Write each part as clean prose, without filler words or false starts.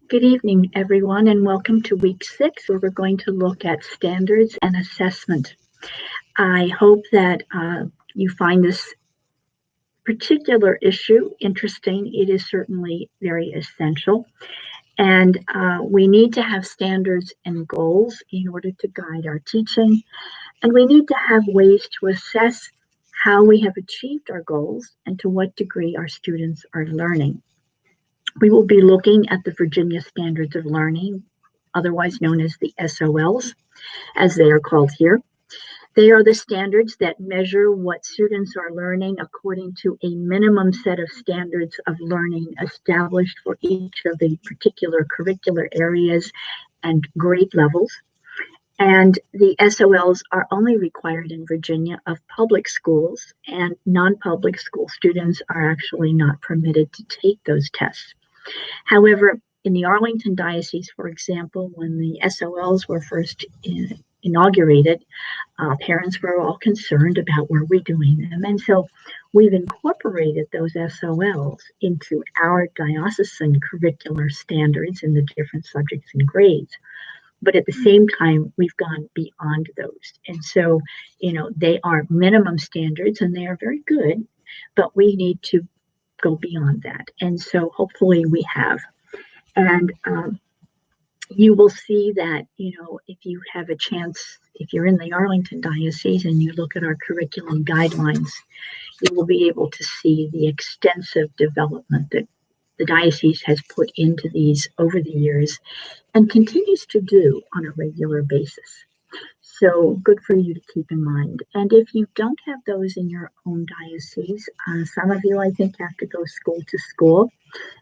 Good evening, everyone, and welcome to week 6, where we're going to look at standards and assessment. I hope that you find this particular issue interesting. It is certainly very essential, and we need to have standards and goals in order to guide our teaching, and we need to have ways to assess how we have achieved our goals and to what degree our students are learning. We will be looking at the Virginia Standards of Learning, otherwise known as the SOLs, as they are called here. They are the standards that measure what students are learning according to a minimum set of standards of learning established for each of the particular curricular areas and grade levels. And the SOLs are only required in Virginia of public schools, and non-public school students are actually not permitted to take those tests. However, in the Arlington Diocese, for example, when the SOLs were first inaugurated, parents were all concerned about were we doing them. And so we've incorporated those SOLs into our diocesan curricular standards in the different subjects and grades. But at the same time, we've gone beyond those. And so, they are minimum standards and they are very good, but we need to go beyond that. And so hopefully we have. And you will see that, if you have a chance, if you're in the Arlington Diocese and you look at our curriculum guidelines, you will be able to see the extensive development that the diocese has put into these over the years and continues to do on a regular basis. So good for you to keep in mind. And if you don't have those in your own diocese, some of you, I think, have to go school to school,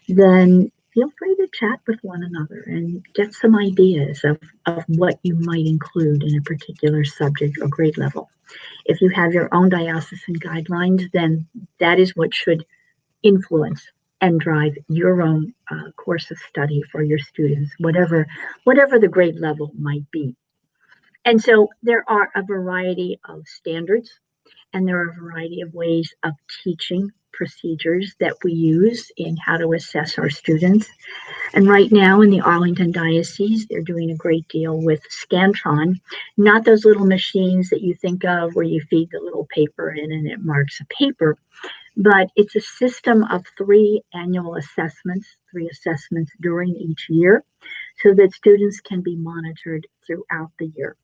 then feel free to chat with one another and get some ideas of what you might include in a particular subject or grade level. If you have your own diocesan guidelines, then that is what should influence and drive your own course of study for your students, whatever the grade level might be. And so there are a variety of standards and there are a variety of ways of teaching procedures that we use in how to assess our students. And right now in the Arlington Diocese, they're doing a great deal with Scantron, not those little machines that you think of where you feed the little paper in and it marks a paper, but it's a system of 3 annual assessments, 3 assessments during each year, so that students can be monitored throughout the year.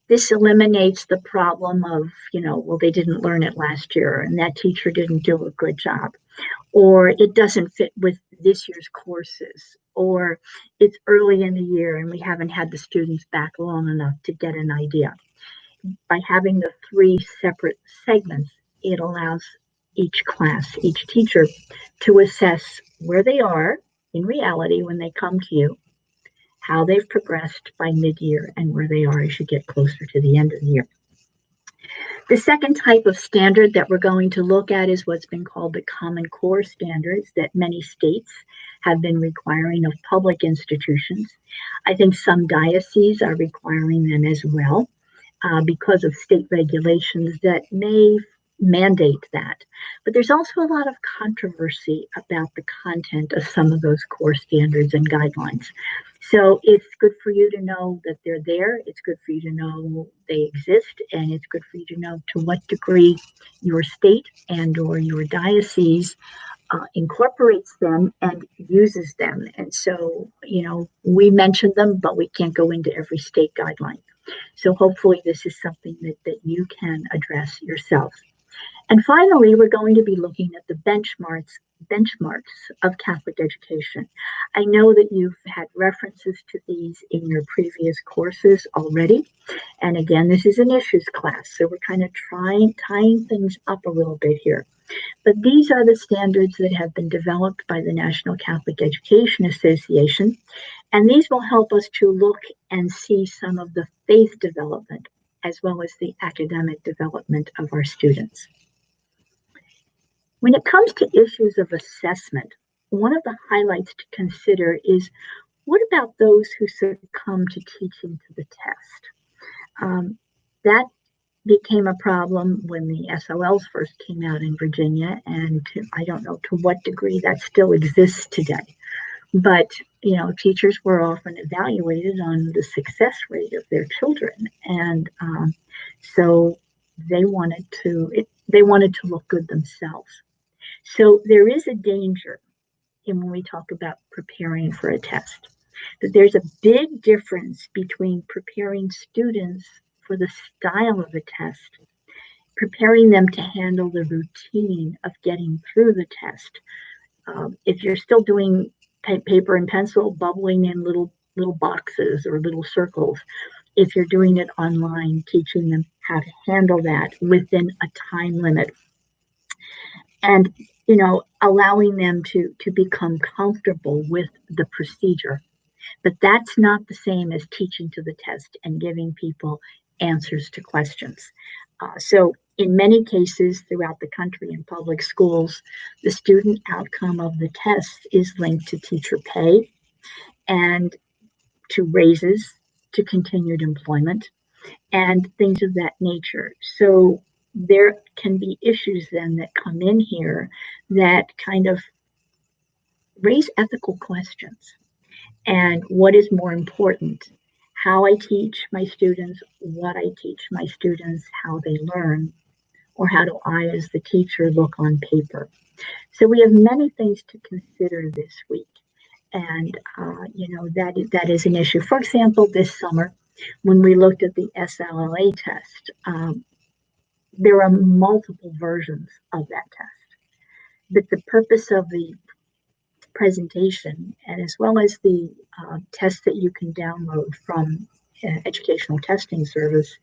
This eliminates the problem of, they didn't learn it last year and that teacher didn't do a good job, or it doesn't fit with this year's courses, or it's early in the year and we haven't had the students back long enough to get an idea. By having the 3 separate segments, it allows each class, each teacher to assess where they are in reality when they come to you, how they've progressed by mid-year, and where they are as you get closer to the end of the year. The second type of standard that we're going to look at is what's been called the Common Core standards that many states have been requiring of public institutions. I think some dioceses are requiring them as well because of state regulations that may mandate that. But there's also a lot of controversy about the content of some of those core standards and guidelines. So it's good for you to know that they're there. It's good for you to know they exist, and it's good for you to know to what degree your state and or your diocese incorporates them and uses them. And so, we mentioned them, but we can't go into every state guideline. So hopefully this is something that you can address yourself. And finally, we're going to be looking at the benchmarks of Catholic education. I know that you've had references to these in your previous courses already. And again, this is an issues class, so we're kind of tying things up a little bit here. But these are the standards that have been developed by the National Catholic Education Association. And these will help us to look and see some of the faith development as well as the academic development of our students. When it comes to issues of assessment, one of the highlights to consider is what about those who succumb to teaching to the test? That became a problem when the SOLs first came out in Virginia, and I don't know to what degree that still exists today. But teachers were often evaluated on the success rate of their children, and so they wanted to look good themselves. So there is a danger in when we talk about preparing for a test, that there's a big difference between preparing students for the style of a test, preparing them to handle the routine of getting through the test. If you're still doing paper and pencil, bubbling in little boxes or little circles, if you're doing it online, teaching them how to handle that within a time limit, and allowing them to become comfortable with the procedure. But that's not the same as teaching to the test and giving people answers to questions. So in many cases throughout the country in public schools, the student outcome of the test is linked to teacher pay and to raises, to continued employment, and things of that nature. So there can be issues then that come in here that kind of raise ethical questions. And what is more important? How I teach my students, what I teach my students, how they learn, or how do I, as the teacher, look on paper? So we have many things to consider this week. And, that is an issue. For example, this summer, when we looked at the SLLA test, there are multiple versions of that test. But the purpose of the presentation, and as well as the test that you can download from Educational Testing Service,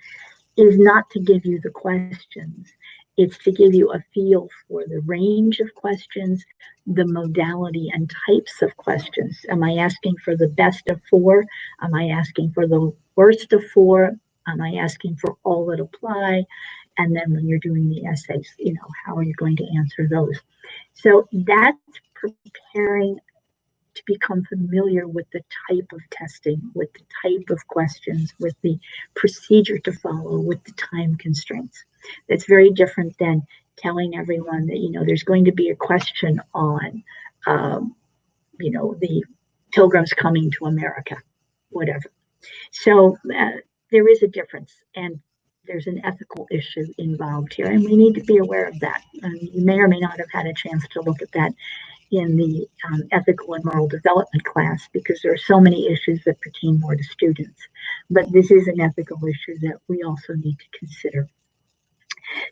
is not to give you the questions. It's to give you a feel for the range of questions, the modality and types of questions. Am I asking for the best of four? Am I asking for the worst of four? Am I asking for all that apply? And then when you're doing the essays, how are you going to answer those? So that's preparing to become familiar with the type of testing, with the type of questions, with the procedure to follow, with the time constraints. That's very different than telling everyone that, there's going to be a question on, the pilgrims coming to America, whatever. So there is a difference, and there's an ethical issue involved here, and we need to be aware of that. And you may or may not have had a chance to look at that in the ethical and moral development class, because there are so many issues that pertain more to students. But this is an ethical issue that we also need to consider.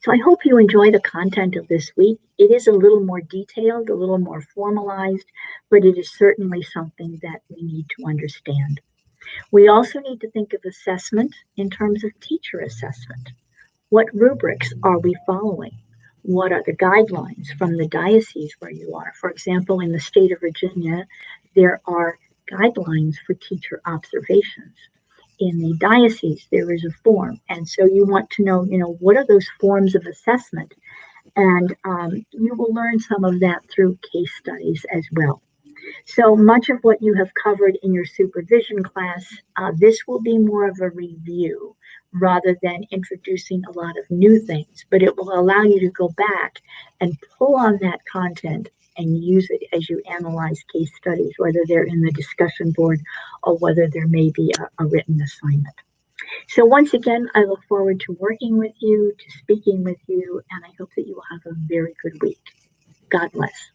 So I hope you enjoy the content of this week. It is a little more detailed, a little more formalized, but it is certainly something that we need to understand. We also need to think of assessment in terms of teacher assessment. What rubrics are we following? What are the guidelines from the diocese where you are? For example, in the state of Virginia, there are guidelines for teacher observations. In the diocese, there is a form. And so you want to know, what are those forms of assessment? And you will learn some of that through case studies as well. So much of what you have covered in your supervision class, this will be more of a review rather than introducing a lot of new things, but it will allow you to go back and pull on that content and use it as you analyze case studies, whether they're in the discussion board or whether there may be a written assignment. So once again, I look forward to working with you, to speaking with you, and I hope that you will have a very good week. God bless.